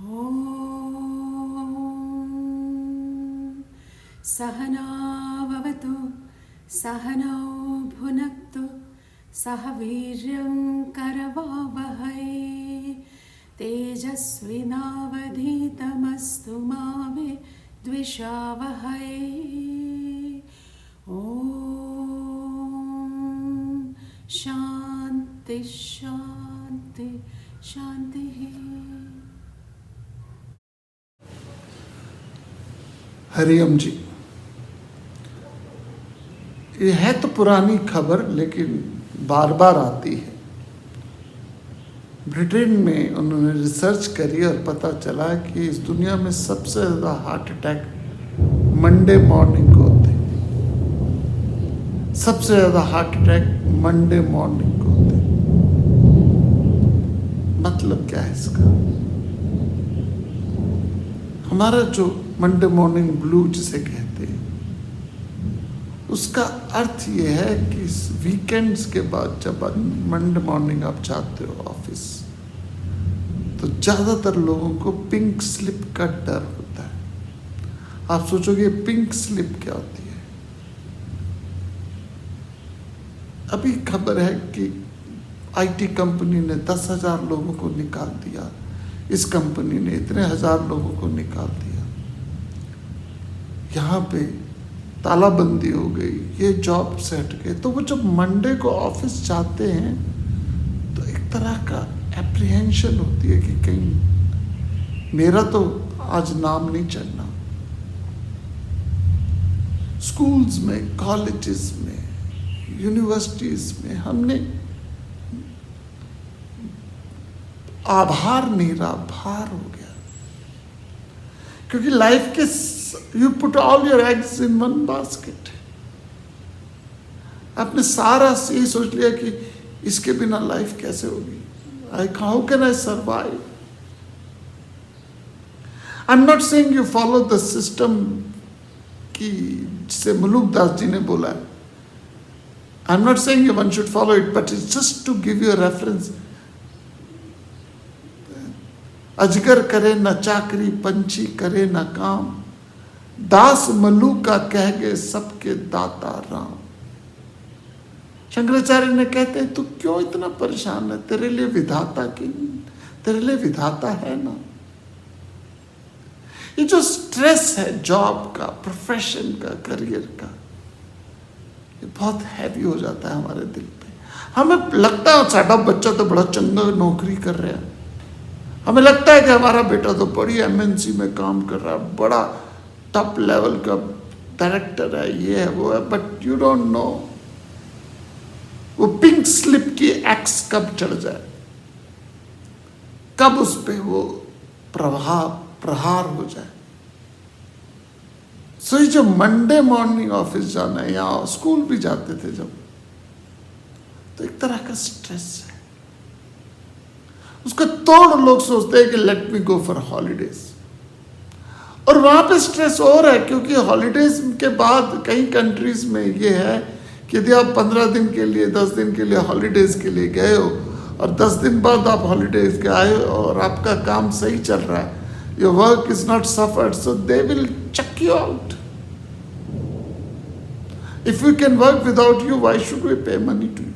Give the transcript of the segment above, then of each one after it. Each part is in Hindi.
ॐ सहना भवतु सहनौ भुनक्तु सह वीर्यं करवावहै तेजस्विनावधीतमस्तु मा विद्विषावहै। ॐ शान्ति शान्ति शान्तिः। हरिओम जी। ये है तो पुरानी खबर लेकिन बार बार आती है। ब्रिटेन में उन्होंने रिसर्च करी और पता चला कि इस दुनिया में सबसे ज़्यादा हार्ट अटैक मंडे मॉर्निंग को होते हैं। सबसे ज़्यादा हार्ट अटैक मंडे मॉर्निंग को होते हैं। मतलब क्या है इसका? हमारा जो मंडे मॉर्निंग ब्लू जिसे कहते हैं, उसका अर्थ ये है कि वीकेंड्स के बाद जब मंडे मॉर्निंग आप जाते हो ऑफिस, तो ज़्यादातर लोगों को पिंक स्लिप का डर होता है। आप सोचोगे पिंक स्लिप क्या होती है? अभी खबर है कि आईटी कंपनी ने 10,000 लोगों को निकाल दिया, इस कंपनी ने इतने हजार लोगों को निकाल दिया। यहाँ पे तालाबंदी हो गई, ये जॉब से हट गए। तो वो जब मंडे को ऑफिस जाते हैं तो एक तरह का एप्रीहेंशन होती है कि कहीं मेरा तो आज नाम नहीं चढ़ना। स्कूल्स में, कॉलेजेस में, यूनिवर्सिटीज में हमने आभार नहीं रहा, भार हो गया। क्योंकि लाइफ के you put all your eggs in one basket. आपने सारा यही सोच लिया कि इसके बिना लाइफ कैसे होगी, how can I survive. I am not saying you follow the system की जिसे मुलुक दास जी ने बोला है। I am not saying one should follow it, but it's just to give you a reference. अजगर करे न चाकरी, पंछी करे न काम, दास मल्लू का कह गए सबके दाता राम। शंकराचार्य ने कहते हैं तू क्यों इतना परेशान है, तेरे लिए विधाता की, तेरे लिए विधाता है ना। ये जो स्ट्रेस है जॉब का, प्रोफेशन का, करियर का, ये बहुत हैवी हो जाता है हमारे दिल पे। हमें लगता है साडा बच्चा तो बड़ा चंगा नौकरी कर रहा है, हमें लगता है कि हमारा बेटा तो बड़ी एमएनसी में काम कर रहा है, बड़ा टॉप लेवल का डायरेक्टर है, ये है वो है। बट यू डोंट नो वो पिंक स्लिप की एक्स कब चढ़ जाए, कब उस पे वो प्रहार हो जाए। सो ये जो मंडे मॉर्निंग ऑफिस जाना है, या स्कूल भी जाते थे जब, तो एक तरह का स्ट्रेस है। उसका तोड़ लोग सोचते हैं कि let me go for holidays, और वहां पे स्ट्रेस और है क्योंकि हॉलीडेज के बाद कई कंट्रीज में ये है कि यदि आप 15 दिन के लिए, 10 दिन के लिए हॉलीडेज के लिए गए हो और 10 दिन बाद आप हॉलीडेज के आए हो और आपका काम सही चल रहा है, your work is not suffered, so they will chuck you out. If you can work without you, why should we pay money to you.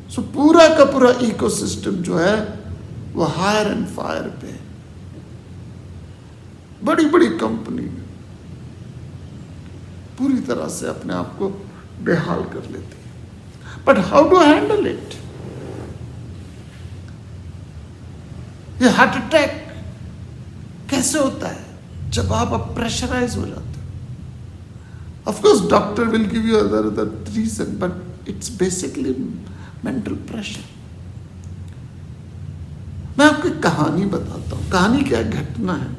सो पूरा का पूरा इकोसिस्टम जो है वो हायर एंड फायर पे है। बड़ी बड़ी कंपनी पूरी तरह से अपने आप को बेहाल कर लेती है। But how to handle it? ये हार्ट अटैक कैसे होता है? जब आप प्रेशराइज हो जाते हो। Of course doctor will give you other reason, but it's basically mental pressure. मैं आपको एक कहानी बताता हूं। कहानी क्या घटना है।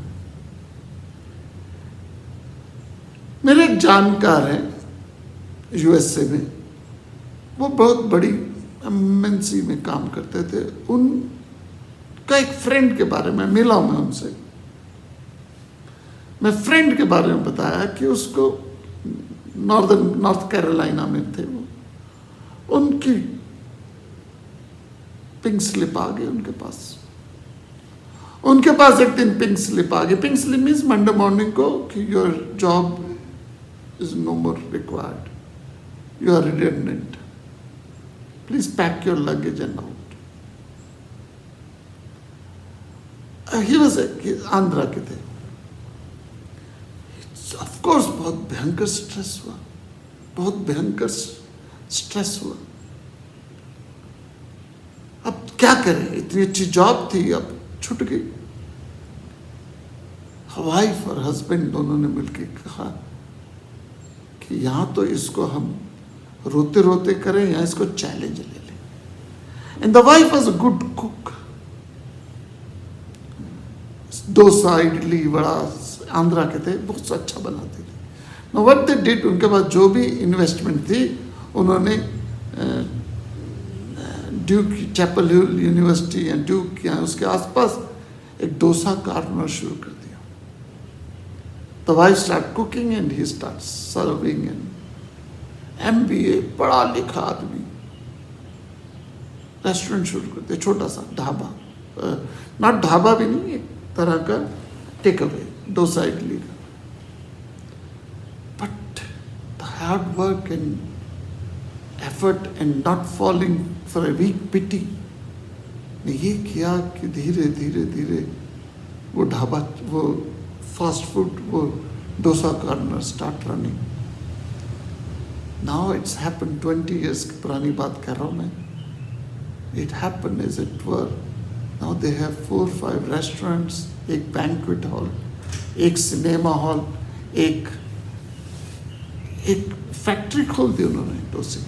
मेरे एक जानकार हैं यूएसए में, वो बहुत बड़ी एमएनसी में काम करते थे। उनका एक फ्रेंड के बारे में मिला, मैं उनसे, मैं फ्रेंड के बारे में बताया कि उसको नॉर्थ कैरोलिना में थे वो, उनकी पिंक स्लिप आ गई उनके पास उनके पास एक दिन पिंक स्लिप आ गई. Pink slip means Monday morning को कि your job is no more required, you are redundant, please pack your luggage and out. He was Andhra के थे. ऑफ कोर्स बहुत भयंकर स्ट्रेस हुआ, बहुत भयंकर स्ट्रेस हुआ. अब क्या करें, इतनी अच्छी जॉब थी, अब छूट गई. वाइफ और हस्बैंड दोनों ने मिलकर कहा कि यहां तो इसको हम रोते रोते करें या इसको चैलेंज ले लें. And the wife was a good cook. Dosa, idli, vada Andhra के थे, बहुत अच्छा बनाते थे. Now what they did, उनके पास जो भी इन्वेस्टमेंट थी उन्होंने ड्यूक चैपल हिल यूनिवर्सिटी या ड्यूक या उसके आसपास एक डोसा कॉर्नर शुरू कर दिया. The wife started cooking and he starts serving. and MBA पढ़ा लिखा आदमी रेस्टोरेंट शुरू कर दिया, छोटा सा ढाबा, नॉट ढाबा भी नहीं, एक तरह का टेक अवे डोसा इडली का. But the hard work and effort and not falling for a weak pity ने ये किया कि धीरे धीरे धीरे वो ढाबा, वो फास्ट फूड, वो dosa corner start running. Now it's happen 20 years की पुरानी बात कर रहा हूँ मैं. It happen as it were. Now they have 4-5 restaurants, एक बैंक्वेट हॉल, एक सिनेमा हॉल, एक फैक्ट्री खोल दी उन्होंने डोसे.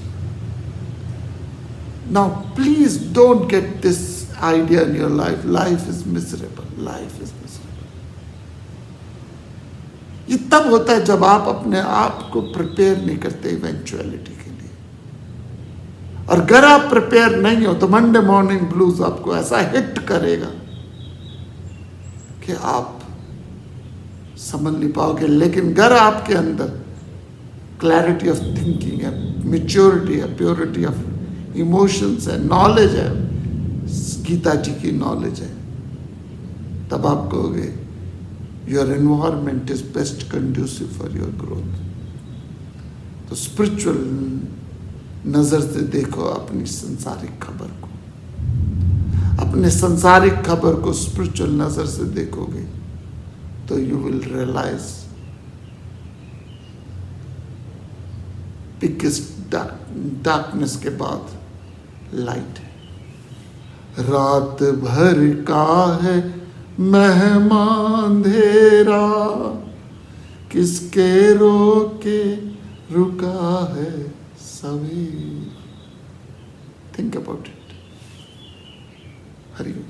Now please don't get this idea in your life. Life is miserable. Life is miserable. ये तब होता है जब आप अपने आप को प्रिपेयर नहीं करते इवेंचुअलिटी के लिए. और अगर आप प्रिपेयर नहीं हो तो मंडे मॉर्निंग ब्लूज आपको ऐसा हिट करेगा कि आप समझ नहीं पाओगे. लेकिन अगर आपके अंदर क्लैरिटी ऑफ थिंकिंग है, मेच्योरिटी है, प्योरिटी ऑफ इमोशंस है, नॉलेज है, गीता जी की नॉलेज है, तब आप कहोगे your environment is best conducive for your growth. तो स्पिरिचुअल नजर से देखो अपनी संसारिक खबर को. अपने संसारिक खबर को स्पिरिचुअल नजर से देखोगे तो you will realise biggest darkness के बाद लाइट है. रात भर का है मेहमान अंधेरा, किसके रोके रुका है सवेर. Think about it. Hari Om.